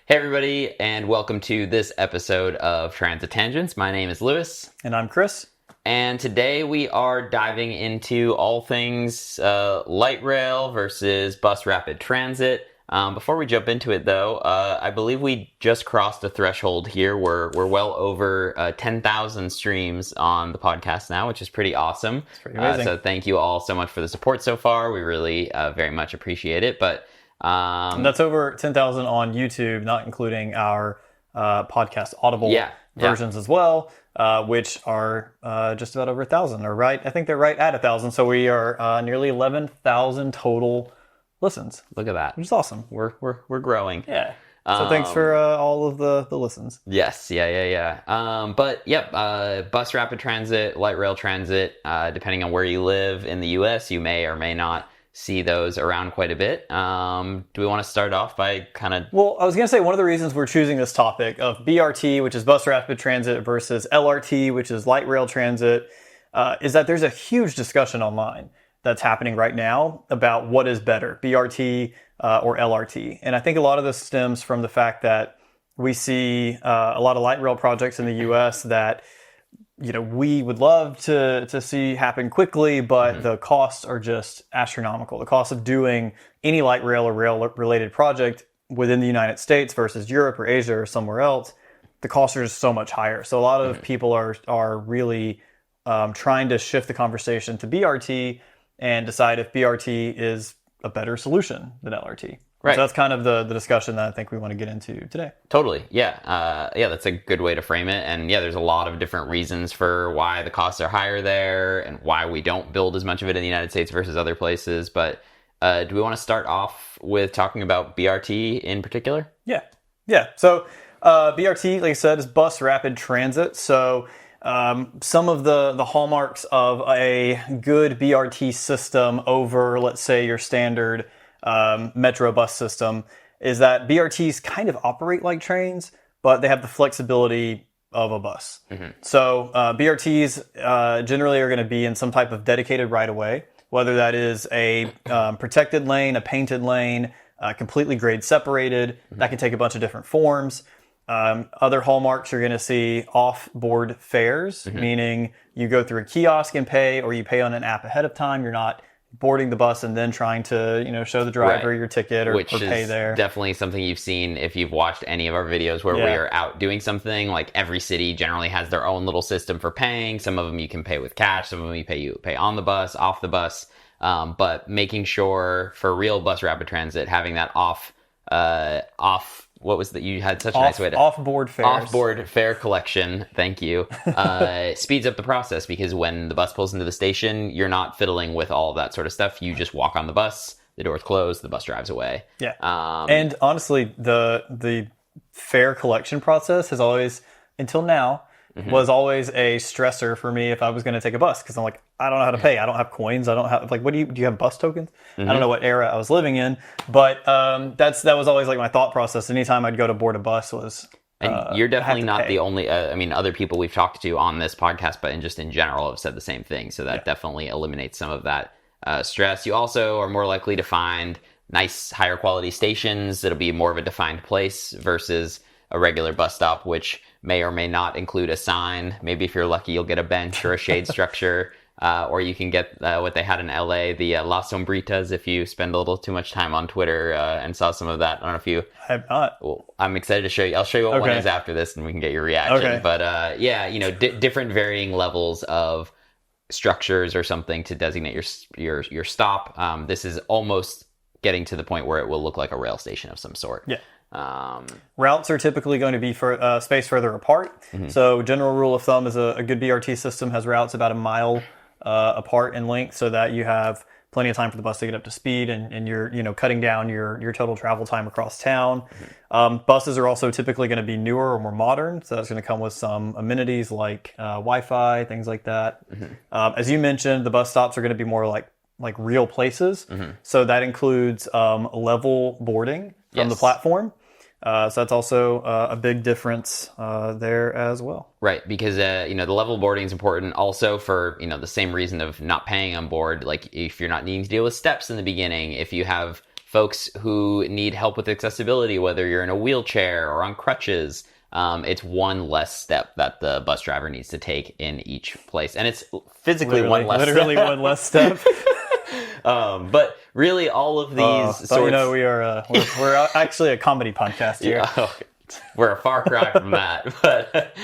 Hey everybody, and welcome to this episode of Transit Tangents. My name is Lewis. And I'm Chris. And today we are diving into all things light rail versus bus rapid transit. Before we jump into it though, I believe we just crossed a threshold here. We're well over 10,000 streams on the podcast now, which is pretty awesome. It's pretty amazing. So thank you all so much for the support so far. We really very much appreciate it. But and that's over 10,000 on YouTube, not including our podcast Audible versions as well, which are just about over 1,000. Or right, I think they're right at 1,000. So we are nearly 11,000 total listens. Look at that, which is awesome. We're growing. Yeah. So thanks for all of the listens. Yes, yeah. Bus rapid transit, light rail transit, depending on where you live in the U.S., you may or may not see those around quite a bit. Do we want to start off by kind of... Well, I was going to say one of the reasons we're choosing this topic of BRT, which is bus rapid transit, versus LRT, which is light rail transit, is that there's a huge discussion online that's happening right now about what is better, BRT or LRT. And I think a lot of this stems from the fact that we see a lot of light rail projects in the U.S. that we would love to see happen quickly, but the costs are just astronomical. The cost of doing any light rail or rail-related project within the United States versus Europe or Asia or somewhere else, the costs are just so much higher. So a lot of people are really trying to shift the conversation to BRT and decide if BRT is a better solution than LRT. Right. So that's kind of the discussion that I think we want to get into today. Totally. Yeah. That's a good way to frame it. And yeah, there's a lot of different reasons for why the costs are higher there and why we don't build as much of it in the United States versus other places. But do we want to start off with talking about BRT in particular? Yeah. So BRT, like I said, is bus rapid transit. So some of the hallmarks of a good BRT system over, let's say, your standard metro bus system is that BRTs kind of operate like trains, but they have the flexibility of a bus. So BRTs generally are going to be in some type of dedicated right-of-way, whether that is a protected lane, a painted lane, completely grade separated. That can take a bunch of different forms. Other hallmarks you're going to see off-board fares, meaning you go through a kiosk and pay, or you pay on an app ahead of time. You're not boarding the bus and then trying to, show the driver your ticket or pay there. Definitely something you've seen if you've watched any of our videos where we are out doing something. Like every city generally has their own little system for paying. Some of them you can pay with cash. Some of them you pay on the bus, off the bus. But making sure for real bus rapid transit, having that what was that? You had such a nice way to... Off-board fares. Off-board fare collection, thank you, speeds up the process because when the bus pulls into the station, you're not fiddling with all of that sort of stuff. You just walk on the bus, the door's closed, the bus drives away. Yeah. And honestly, the fare collection process has always, until now, was always a stressor for me if I was going to take a bus. Because I'm like, I don't know how to pay. I don't have coins. I don't have, what do you have bus tokens? I don't know what era I was living in. But that was always like my thought process. Anytime I'd go to board a bus was... And you're definitely not the only, other people we've talked to on this podcast, but in general have said the same thing. So that definitely eliminates some of that stress. You also are more likely to find nice, higher quality stations. It'll be more of a defined place versus a regular bus stop, which may or may not include a sign. Maybe if you're lucky, you'll get a bench or a shade structure. Or you can get what they had in LA, the Las Sombritas, if you spend a little too much time on Twitter and saw some of that. I don't know if you... I have not. Well, I'm excited to show you. I'll show you what one is after this and we can get your reaction. Okay. But different varying levels of structures or something to designate your stop. This is almost getting to the point where it will look like a rail station of some sort. Yeah. Routes are typically going to be spaced further apart. So general rule of thumb is a good BRT system has routes about a mile apart in length so that you have plenty of time for the bus to get up to speed and you're cutting down your total travel time across town. Buses are also typically going to be newer or more modern. So that's going to come with some amenities like Wi-Fi, things like that. As you mentioned, the bus stops are going to be more like real places. So that includes level boarding from the platform. So that's also a big difference there as well. Right, because the level boarding is important also for the same reason of not paying on board. Like if you're not needing to deal with steps in the beginning, if you have folks who need help with accessibility, whether you're in a wheelchair or on crutches. It's one less step that the bus driver needs to take in each place. And it's physically one less step. One less step. But really all of these sorts... we're actually a comedy podcast here. Yeah, we're a far cry from that. But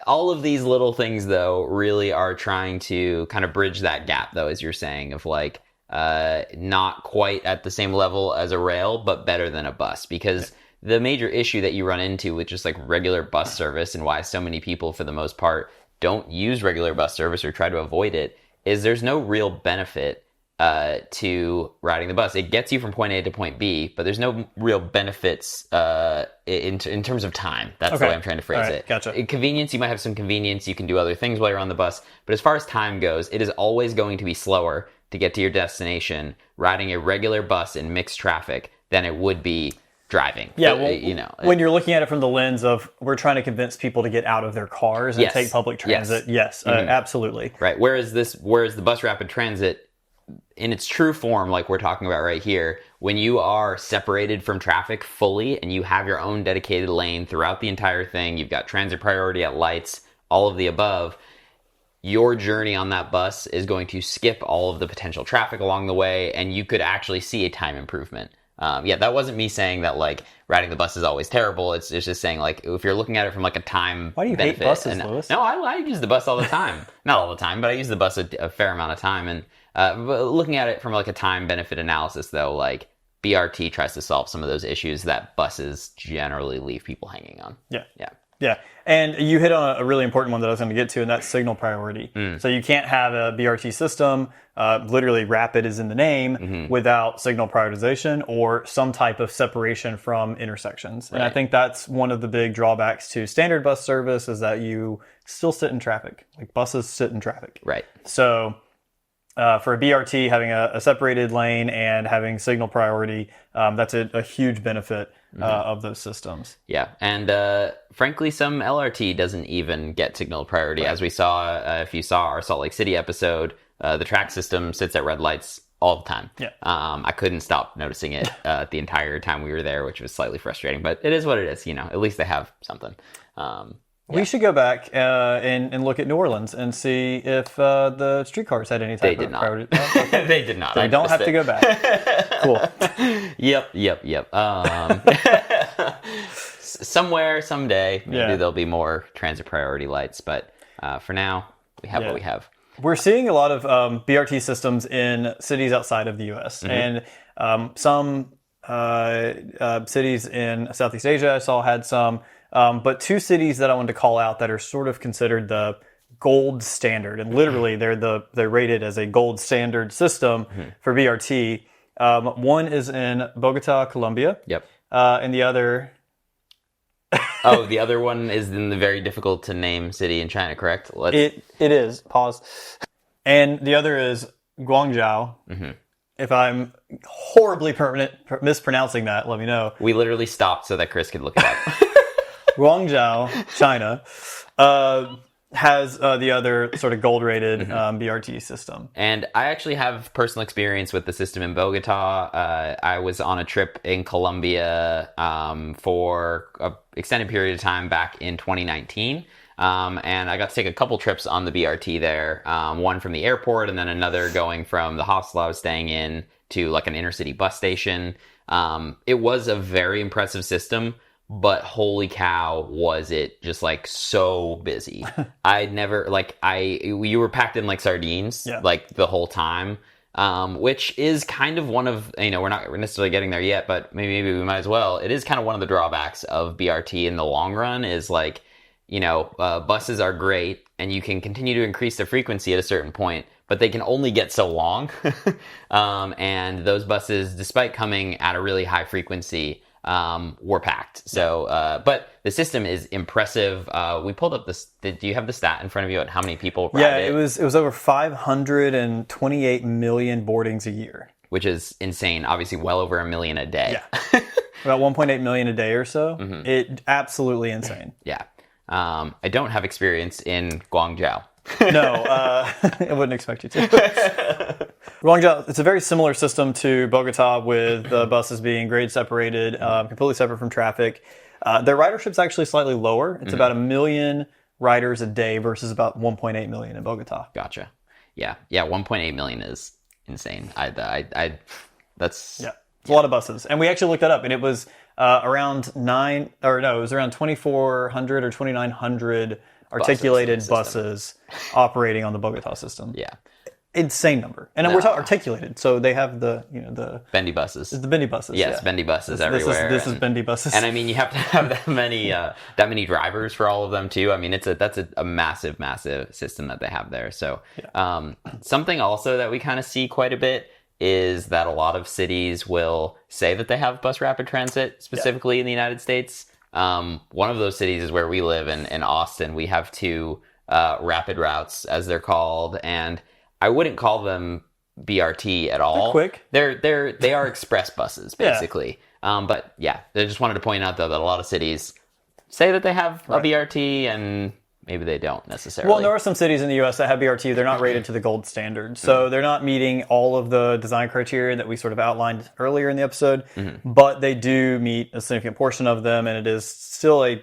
all of these little things, though, really are trying to kind of bridge that gap, though, as you're saying, of like not quite at the same level as a rail, but better than a bus. Because the major issue that you run into with just like regular bus service, and why so many people, for the most part, don't use regular bus service or try to avoid it, is there's no real benefit to riding the bus. It gets you from point A to point B, but there's no real benefits in terms of time. That's the way I'm trying to phrase it. Gotcha. In convenience, you might have some convenience. You can do other things while you're on the bus. But as far as time goes, it is always going to be slower to get to your destination riding a regular bus in mixed traffic than it would be driving. Yeah, well, when you're looking at it from the lens of we're trying to convince people to get out of their cars and take public transit, absolutely. Right. Whereas the bus rapid transit, in its true form, like we're talking about right here, when you are separated from traffic fully and you have your own dedicated lane throughout the entire thing, you've got transit priority at lights, all of the above, your journey on that bus is going to skip all of the potential traffic along the way, and you could actually see a time improvement. That wasn't me saying that like riding the bus is always terrible. It's just saying like if you're looking at it from like a time Why do you benefit, hate buses, Lewis? No, I use the bus all the time. Not all the time, but I use the bus a fair amount of time. And but looking at it from like a time benefit analysis, though, like BRT tries to solve some of those issues that buses generally leave people hanging on. Yeah. And you hit on a really important one that I was going to get to, and that's signal priority. So you can't have a BRT system, literally rapid is in the name, without signal prioritization or some type of separation from intersections. And I think that's one of the big drawbacks to standard bus service is that you still sit in traffic. Like buses sit in traffic. Right. So for a BRT, having a separated lane and having signal priority, that's a huge benefit of those systems. Yeah, and frankly, some LRT doesn't even get signal priority. As we saw, if you saw our Salt Lake City episode, the track system sits at red lights all the time. Yeah. I couldn't stop noticing it the entire time we were there, which was slightly frustrating, but it is what it is. At least they have something. We should go back and look at New Orleans and see if the streetcars had any type of priority. Oh, okay. They did not. So we don't have to go back. Cool. Yep. Somewhere, someday, maybe there'll be more transit priority lights. But for now, we have what we have. We're seeing a lot of BRT systems in cities outside of the U.S. And some cities in Southeast Asia I saw had some. But two cities that I wanted to call out that are sort of considered the gold standard, and literally they're rated as a gold standard system for BRT. One is in Bogota, Colombia. Yep. And the other... the other one is in the very difficult to name city in China, correct? It is. Pause. And the other is Guangzhou. If I'm horribly mispronouncing that, let me know. We literally stopped so that Chris could look it up. Guangzhou, China, has the other sort of gold-rated BRT system. And I actually have personal experience with the system in Bogota. I was on a trip in Colombia for an extended period of time back in 2019. And I got to take a couple trips on the BRT there, one from the airport and then another going from the hostel I was staying in to like an inner city bus station. It was a very impressive system. But holy cow, was it just like so busy. I'd never, you were packed in like sardines, like the whole time, which is kind of one of, we're not necessarily getting there yet, but maybe we might as well. It is kind of one of the drawbacks of BRT in the long run is like, buses are great and you can continue to increase the frequency at a certain point, but they can only get so long. And those buses, despite coming at a really high frequency, were packed. So, but the system is impressive. We pulled up this. Do you have the stat in front of you on how many people ride it? It was over 528 million boardings a year, which is insane. Obviously, well over 1 million a day. Yeah, about 1.8 million a day or so. It absolutely insane. Yeah, I don't have experience in Guangzhou. No, I wouldn't expect you to. Guangzhou, it's a very similar system to Bogota with the buses being grade separated, completely separate from traffic. Their ridership's actually slightly lower. It's about 1 million riders a day versus about 1.8 million in Bogota. Gotcha. Yeah. 1.8 million is insane. That's It's a lot of buses. And we actually looked that up, and it was around 2,400 or 2,900 articulated buses operating on the Bogota system. Yeah. Insane number. And we're talking articulated, so they have the bendy buses. the bendy buses. Yes, bendy buses everywhere. This is bendy buses. And I mean, you have to have that many drivers for all of them too. I mean, that's a massive system that they have there. So something also that we kind of see quite a bit is that a lot of cities will say that they have bus rapid transit, specifically in the United States. One of those cities is where we live in Austin. We have 2 rapid routes, as they're called, and I wouldn't call them BRT at all. They're quick. They are express buses, basically. But yeah, I just wanted to point out, though, that a lot of cities say that they have a BRT, and maybe they don't necessarily. Well, there are some cities in the U.S. that have BRT. They're not rated to the gold standard. So they're not meeting all of the design criteria that we sort of outlined earlier in the episode. But they do meet a significant portion of them, and it is still a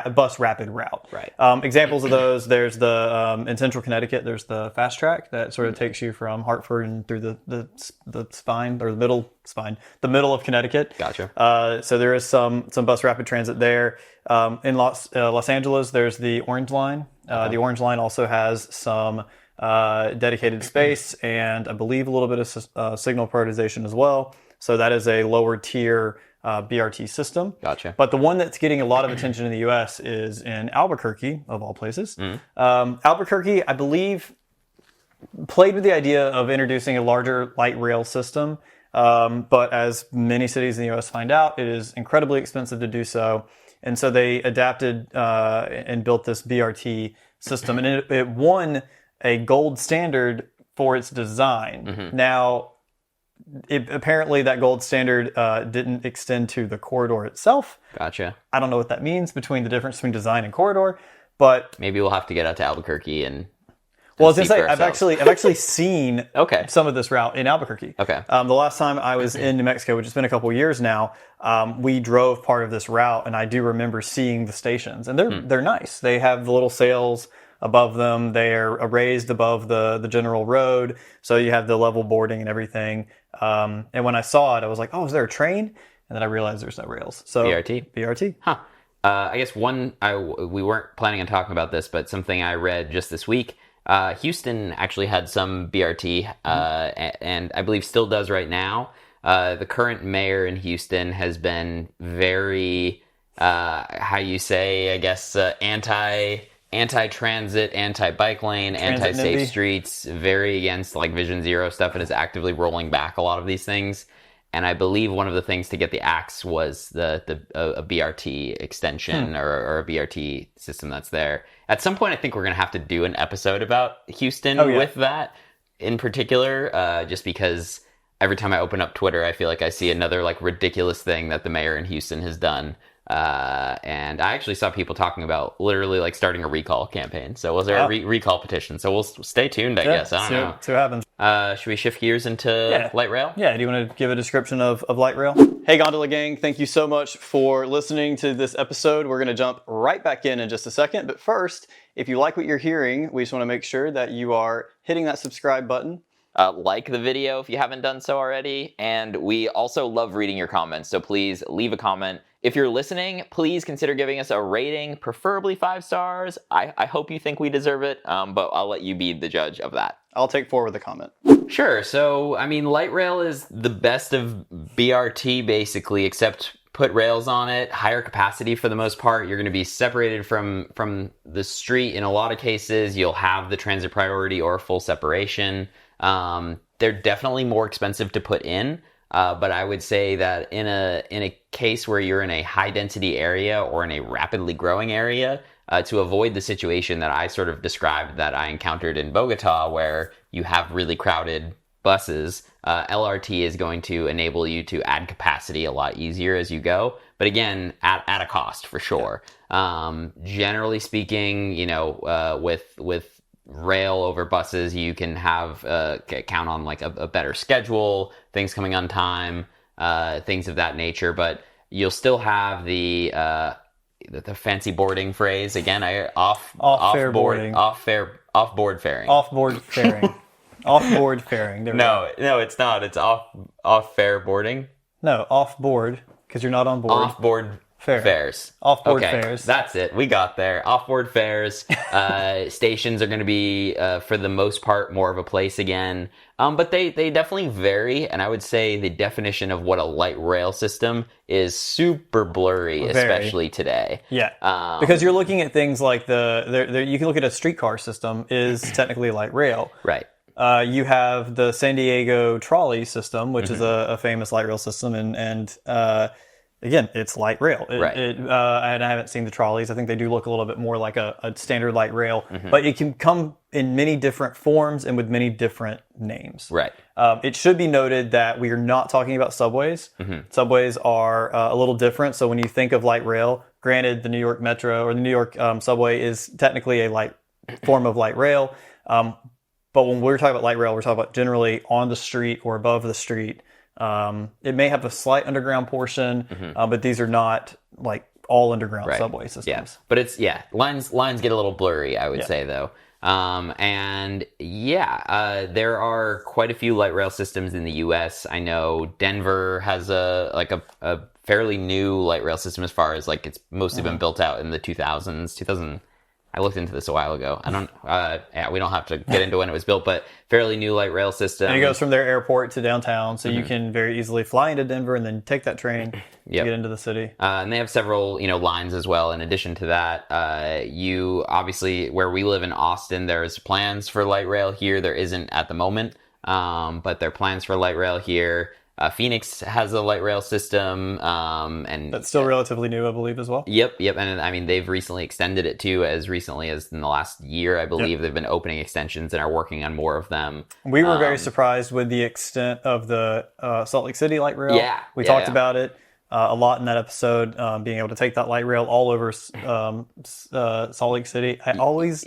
bus rapid route. Right. Examples of those, there's the, in central Connecticut, there's the fast track that sort of takes you from Hartford and through the spine, or the middle of Connecticut. Gotcha. So there is some bus rapid transit there. In Los Angeles, there's the Orange Line. The Orange Line also has some dedicated space and I believe a little bit of signal prioritization as well. So that is a lower tier BRT system. Gotcha. But the one that's getting a lot of attention in the U.S. is in Albuquerque, of all places. Albuquerque, I believe, played with the idea of introducing a larger light rail system. But as many cities in the U.S. find out, it is incredibly expensive to do so. And so they adapted and built this BRT system. And it won a gold standard for its design. Now, apparently that gold standard didn't extend to the corridor itself. Gotcha. I don't know what that means between the difference between design and corridor, but maybe we'll have to get out to Albuquerque and. Well, I was gonna say I've actually seen some of this route in Albuquerque. Okay. The last time I was in New Mexico, which has been a couple of years now, we drove part of this route, and I do remember seeing the stations, and they're nice. They have the little sails above them. They are raised above the general road, so you have the level boarding and everything. And when I saw it, I was like, "Oh, is there a train?" And then I realized there's no rails. So BRT. Huh. I guess we weren't planning on talking about this, but something I read just this week. Houston actually had some BRT, and I believe still does right now. The current mayor in Houston has been very, anti-transit, anti-bike lane, anti-safe streets, very against like Vision Zero stuff, and is actively rolling back a lot of these things. And I believe one of the things to get the axe was a BRT extension or a BRT system that's there. At some point, I think we're going to have to do an episode about Houston with that in particular, just because every time I open up Twitter, I feel like I see another like ridiculous thing that the mayor in Houston has done. And I actually saw people talking about literally like starting a recall campaign. So was there a recall petition? So we'll stay tuned, I guess. I don't know. See what happens. Should we shift gears into light rail? Yeah. Do you want to give a description of light rail? Hey, Gondola Gang. Thank you so much for listening to this episode. We're going to jump right back in just a second. But first, if you like what you're hearing, we just want to make sure that you are hitting that subscribe button. Like the video if you haven't done so already. And we also love reading your comments. So please leave a comment. If you're listening, please consider giving us a rating, preferably 5 stars. I hope you think we deserve it, but I'll let you be the judge of that. I'll take forward the comment. Sure. So, I mean, light rail is the best of BRT, basically, except put rails on it, higher capacity for the most part. You're going to be separated from the street. In a lot of cases, you'll have the transit priority or full separation. They're definitely more expensive to put in. But I would say that in a case where you're in a high density area or in a rapidly growing area, to avoid the situation that I sort of described that I encountered in Bogota, where you have really crowded buses, LRT is going to enable you to add capacity a lot easier as you go. But again, at a cost for sure. Generally speaking, with rail over buses, you can have count on like a better schedule, things coming on time, things of that nature. But you'll still have the fancy boarding phrase again. Off board faring. Off-board faring. No, it's not. It's off fare boarding. No, off-board, because you're not on board. Off-board fares. Off-board fares. That's it. We got there. Off-board fares. Stations are going to be, for the most part, more of a place again. But they definitely vary, and I would say the definition of what a light rail system is super blurry, especially today. Yeah, because you're looking at things like you can look at a streetcar system is technically light rail. Right. You have the San Diego trolley system, which is a famous light rail system, and again, it's light rail. And I haven't seen the trolleys. I think they do look a little bit more like a standard light rail, but it can come in many different forms and with many different names. Right. It should be noted that we are not talking about subways. Subways are a little different. So when you think of light rail, granted, the New York Metro or the New York subway is technically a light form of light rail. But when we're talking about light rail, we're talking about generally on the street or above the street. It may have a slight underground portion, but these are not like all underground subway systems. Yeah. But it's, lines get a little blurry, I would say, though. There are quite a few light rail systems in the U.S. I know Denver has a fairly new light rail system as far as like it's mostly been built out in the 2000s. I looked into this a while ago. We don't have to get into when it was built, but fairly new light rail system. And it goes from their airport to downtown, so you can very easily fly into Denver and then take that train to get into the city. And they have several, lines as well. In addition to that, you obviously, where we live in Austin, there's plans for light rail here. There isn't at the moment, but there are plans for light rail here. Phoenix has a light rail system, and that's still relatively new, I believe, as well. Yep. And I mean, they've recently extended it too, as recently as in the last year, I believe. They've been opening extensions and are working on more of them. We were very surprised with the extent of the Salt Lake City light rail. We talked about it a lot in that episode, being able to take that light rail all over Salt Lake City.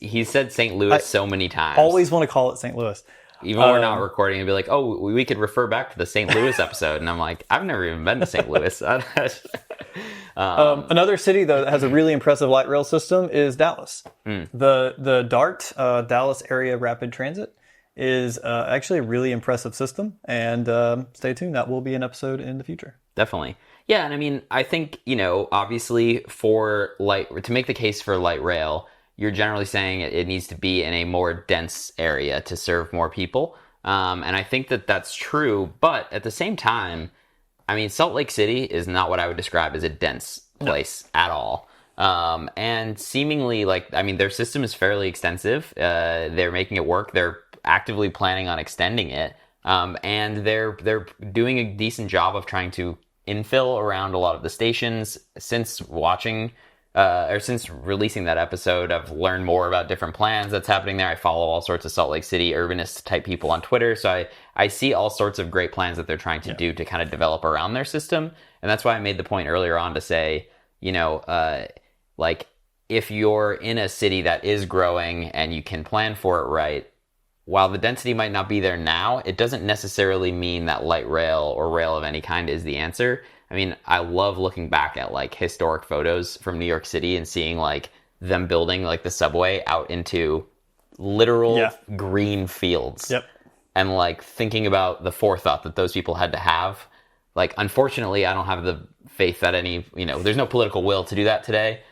He said St. Louis so many times. Always want to call it St. Louis. Even when we're not recording, and be like, "Oh, we could refer back to the St. Louis episode," and I'm like, "I've never even been to St. Louis." Another city though that has a really impressive light rail system is Dallas. The DART, Dallas Area Rapid Transit, is actually a really impressive system. And stay tuned; that will be an episode in the future. Definitely, yeah. And I mean, I think obviously to make the case for light rail, you're generally saying it needs to be in a more dense area to serve more people. And I think that that's true. But at the same time, I mean, Salt Lake City is not what I would describe as a dense place at all. And seemingly, their system is fairly extensive. They're making it work. They're actively planning on extending it. And they're doing a decent job of trying to infill around a lot of the stations. Since releasing that episode, I've learned more about different plans that's happening there. I follow all sorts of Salt Lake City urbanist type people on Twitter, so I see all sorts of great plans that they're trying to do to kind of develop around their system. And that's why I made the point earlier on to say, if you're in a city that is growing and you can plan for it right, while the density might not be there now, it doesn't necessarily mean that light rail or rail of any kind is the answer. I mean, I love looking back at historic photos from New York City and seeing them building the subway out into literal green fields. And thinking about the forethought that those people had to have. Unfortunately, I don't have the faith that there's no political will to do that today.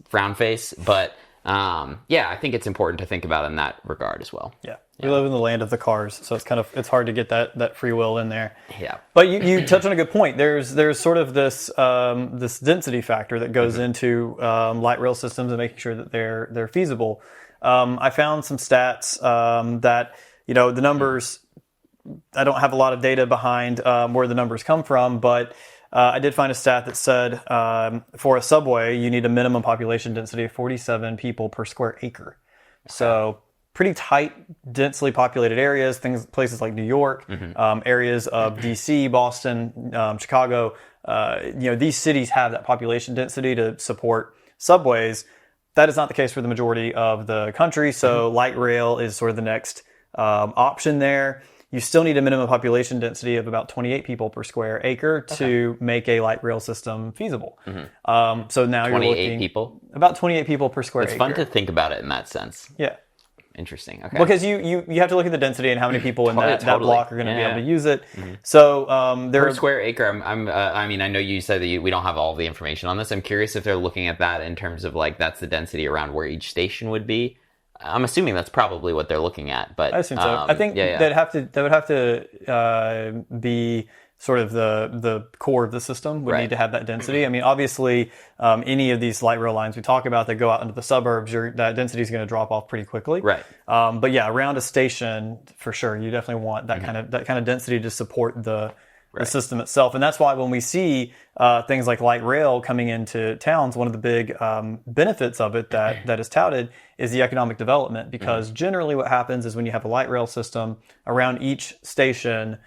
Frown face. But I think it's important to think about in that regard as well. We live in the land of the cars, so it's hard to get that free will in there. Yeah. But you touch on a good point. There's sort of this this density factor that goes into light rail systems and making sure that they're feasible. I found some stats that the numbers. I don't have a lot of data behind where the numbers come from, but I did find a stat that said for a subway you need a minimum population density of 47 people per square acre. So pretty tight, densely populated areas, places like New York, areas of DC, Boston, Chicago. These cities have that population density to support subways. That is not the case for the majority of the country. So light rail is sort of the next option there. You still need a minimum population density of about 28 people per square acre to make a light rail system feasible. So now you're 28 looking people? about 28 people per square It's acre. fun to think about it in that sense. Yeah. Interesting. Okay. Because you have to look at the density and how many people in that Totally. block are going to be Yeah. able to use it. So there Per square acre, I mean, I know you said that we don't have all the information on this. I'm curious if they're looking at that in terms of like that's the density around where each station would be. I'm assuming that's probably what they're looking at, but I assume so. I think that would have to be sort of the core of the system would need to have that density. I mean, obviously, any of these light rail lines we talk about that go out into the suburbs, that density is going to drop off pretty quickly. Right. But yeah, around a station, for sure, you definitely want that kind of density to support the system itself. And that's why when we see things like light rail coming into towns, one of the big benefits of it that is touted is the economic development, because generally what happens is when you have a light rail system around each station,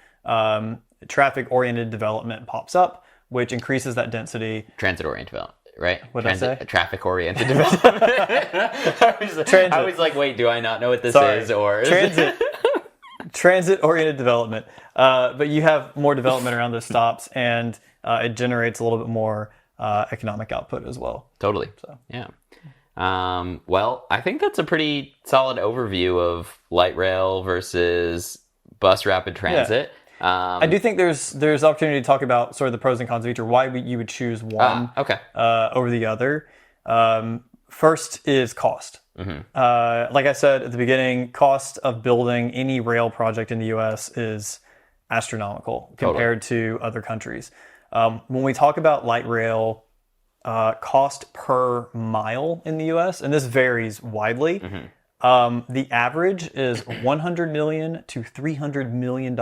traffic-oriented development pops up, which increases that density. Transit-oriented development, right? What did I say? Traffic-oriented development. I was like, wait, do I not know what this is? Or transit-oriented development. But you have more development around those stops, and it generates a little bit more economic output as well. Totally. So yeah. Well, I think that's a pretty solid overview of light rail versus bus rapid transit. I do think there's opportunity to talk about sort of the pros and cons of each, or why you would choose one over the other. First is cost. Like I said at the beginning, cost of building any rail project in the U.S. is astronomical compared to other countries. When we talk about light rail, cost per mile in the U.S., and this varies widely, the average is $100 million to $300 million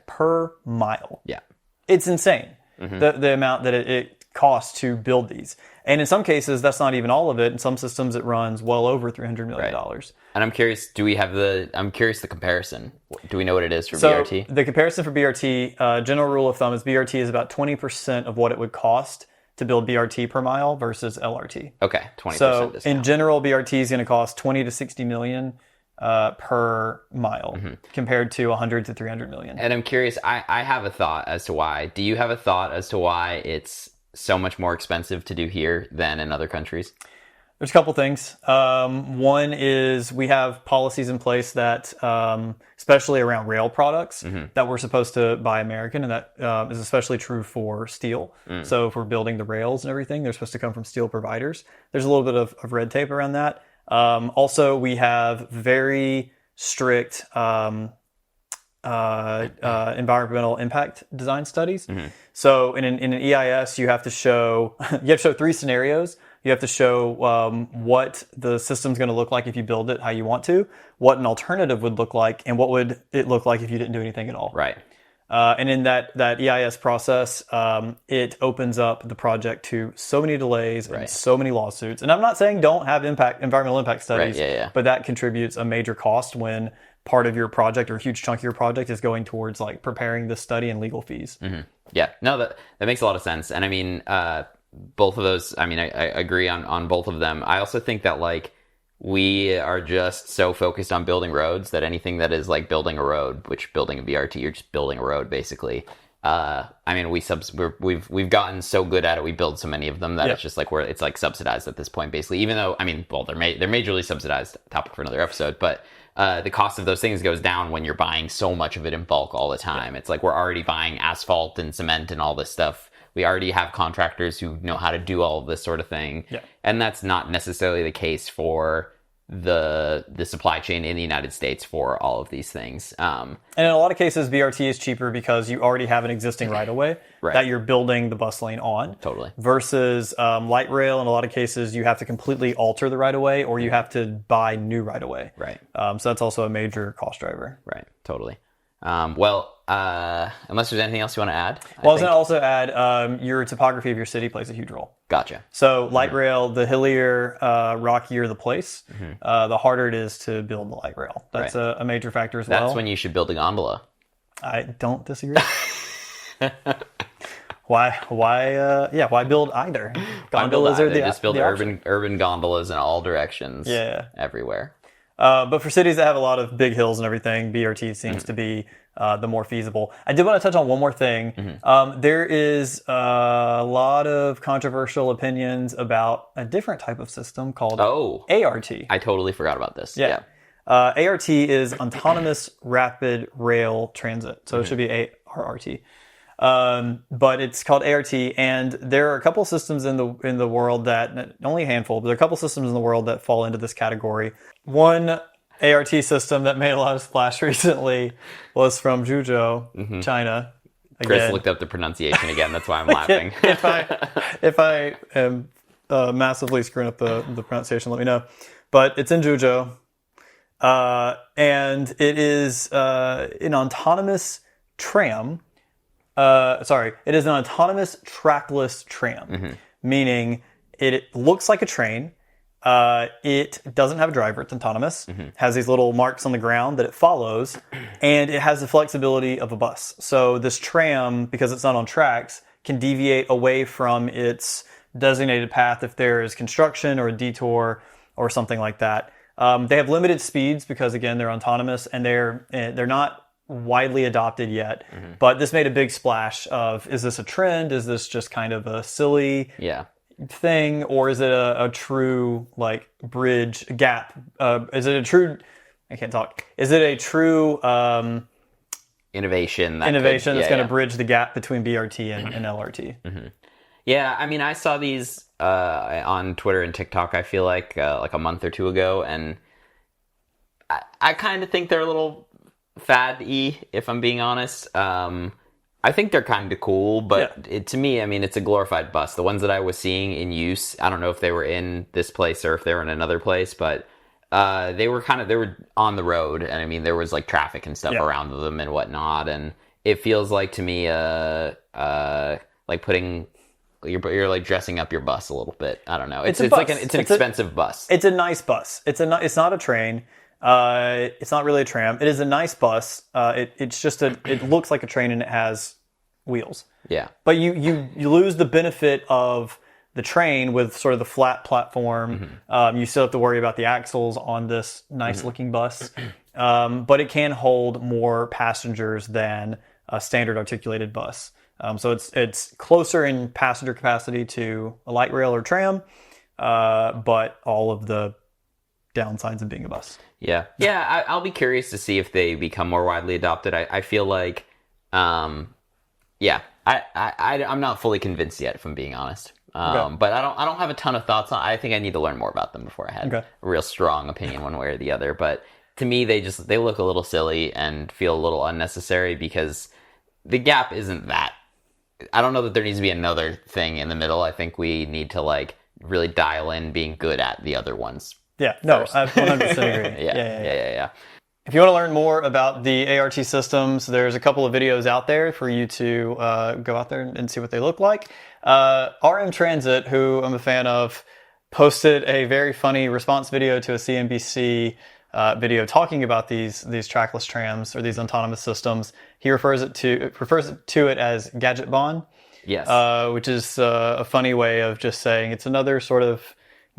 per mile. Yeah, it's insane the amount that it costs to build these. And in some cases, that's not even all of it. In some systems, it runs well over $300 million. Right. And I'm curious, I'm curious the comparison. Do we know what it is for so BRT? The comparison for BRT, general rule of thumb is BRT is about 20% of what it would cost to build BRT per mile versus LRT. Okay, 20% So discount. in general, BRT is going to cost 20 to 60 million per mile compared to 100 to 300 million. And I'm curious, I have a thought as to why. Do you have a thought as to why it's so much more expensive to do here than in other countries? There's a couple things. One is we have policies in place that, especially around rail products, that we're supposed to buy American, and that is especially true for steel. So if we're building the rails and everything, they're supposed to come from steel providers. There's a little bit of red tape around that. Also, we have very strict environmental impact design studies. So in an EIS, you have to show 3 scenarios. You have to show what the system's going to look like if you build it how you want to, what an alternative would look like, and what would it look like if you didn't do anything at all. Right. And in that EIS process, it opens up the project to so many delays and so many lawsuits. And I'm not saying don't have environmental impact studies, but that contributes a major cost when part of your project or a huge chunk of your project is going towards like preparing the study and legal fees. Yeah, no, that makes a lot of sense. And I mean, both of those, I mean, I agree on both of them. I also think that like we are just so focused on building roads that anything that is like building a road, which building a BRT, you're just building a road basically. I mean, we've gotten so good at it. We build so many of them that it's just like it's like subsidized at this point, basically. Even though, I mean, well, they're majorly subsidized. Topic for another episode, but the cost of those things goes down when you're buying so much of it in bulk all the time. It's like we're already buying asphalt and cement and all this stuff. We already have contractors who know how to do all of this sort of thing. Yeah. And that's not necessarily the case for the supply chain in the United States for all of these things. And in a lot of cases, BRT is cheaper because you already have an existing right-of-way that you're building the bus lane on. Totally. Versus light rail, in a lot of cases, you have to completely alter the right-of-way or you have to buy new right-of-way. Right. So that's also a major cost driver. Right. Totally. Unless there's anything else you want to add? I was going to also add your topography of your city plays a huge role. Gotcha. So light rail, the hillier, rockier the place, the harder it is to build the light rail. That's a major factor as well. That's when you should build a gondola. I don't disagree. Why build either? gondolas are They just build the option. urban gondolas in all directions. Yeah. Everywhere. But for cities that have a lot of big hills and everything, BRT seems to be the more feasible. I did want to touch on one more thing. There is a lot of controversial opinions about a different type of system called ART. I totally forgot about this. Yeah. ART is Autonomous Rapid Rail Transit. So it should be ARRT. But it's called ART, and there are a couple systems in the world that, only a handful, but there are a couple systems in the world that fall into this category. One ART system that made a lot of splash recently was from Zhuzhou, China. Chris looked up the pronunciation again. That's why I'm laughing. if I am massively screwing up the pronunciation, let me know. But it's in Zhuzhou, and it is an autonomous tram. It is an autonomous trackless tram, meaning it looks like a train. It doesn't have a driver. It's autonomous. Has these little marks on the ground that it follows, and it has the flexibility of a bus. So this tram, because it's not on tracks, can deviate away from its designated path if there is construction or a detour or something like that. They have limited speeds because, again, they're autonomous, and they're not widely adopted yet. But this made a big splash of, is this a trend? Is this just kind of a silly thing, or is it a true like bridge gap? Is it a true? I can't talk. Is it a true innovation that's going to bridge the gap between BRT and LRT? Yeah, I mean, I saw these on Twitter and TikTok. I feel like a month or two ago, and I kind of think they're a little fad-y, if I'm being honest. I think they're kind of cool, but to me, I mean, it's a glorified bus. The ones that I was seeing in use, I don't know if they were in this place or if they were in another place, but they were on the road, and I mean, there was like traffic and stuff around them and whatnot, and it feels like to me, like putting you're like dressing up your bus a little bit. I don't know. It's like an expensive bus. It's a nice bus. It's not a train. It's not really a tram. It is a nice bus. It looks like a train, and it has wheels. Yeah. But you lose the benefit of the train with sort of the flat platform. You still have to worry about the axles on this nice looking bus. But it can hold more passengers than a standard articulated bus. So it's closer in passenger capacity to a light rail or tram, but all of the downsides of being a bus. Yeah. I'll be curious to see if they become more widely adopted. I feel like, I'm not fully convinced yet, if I'm being honest. But I don't have a ton of thoughts on. I think I need to learn more about them before I had a real strong opinion one way or the other. But to me, they look a little silly and feel a little unnecessary because the gap isn't that. I don't know that there needs to be another thing in the middle. I think we need to like really dial in being good at the other ones. Yeah, no, I 100% agree. Yeah. If you want to learn more about the ART systems, there's a couple of videos out there for you to go out there and see what they look like. RM Transit, who I'm a fan of, posted a very funny response video to a CNBC video talking about these trackless trams or these autonomous systems. He refers to it as Gadget Bon, which is a funny way of just saying it's another sort of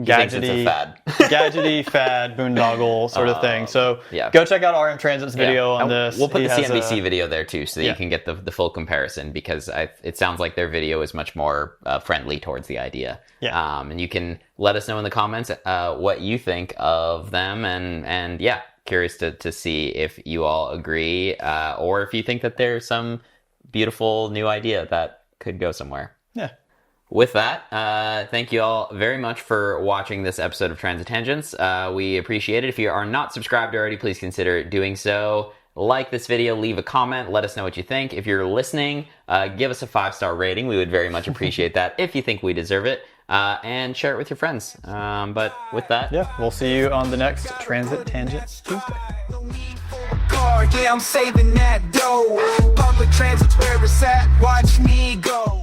gadgety fad boondoggle sort of thing. So go check out RM Transit's video on this. We'll put the CNBC video there too, so that you can get the full comparison, because it sounds like their video is much more friendly towards the idea. And you can let us know in the comments what you think of them, and curious to see if you all agree, or if you think that there's some beautiful new idea that could go somewhere. With that, thank you all very much for watching this episode of Transit Tangents. We appreciate it. If you are not subscribed already, please consider doing so. Like this video, leave a comment, let us know what you think. If you're listening, give us a 5-star rating. We would very much appreciate that if you think we deserve it. And share it with your friends. But with that... we'll see you on the next Transit Tangent Tuesday. I'm saving that dough. Public transit's where it's at. Watch me go.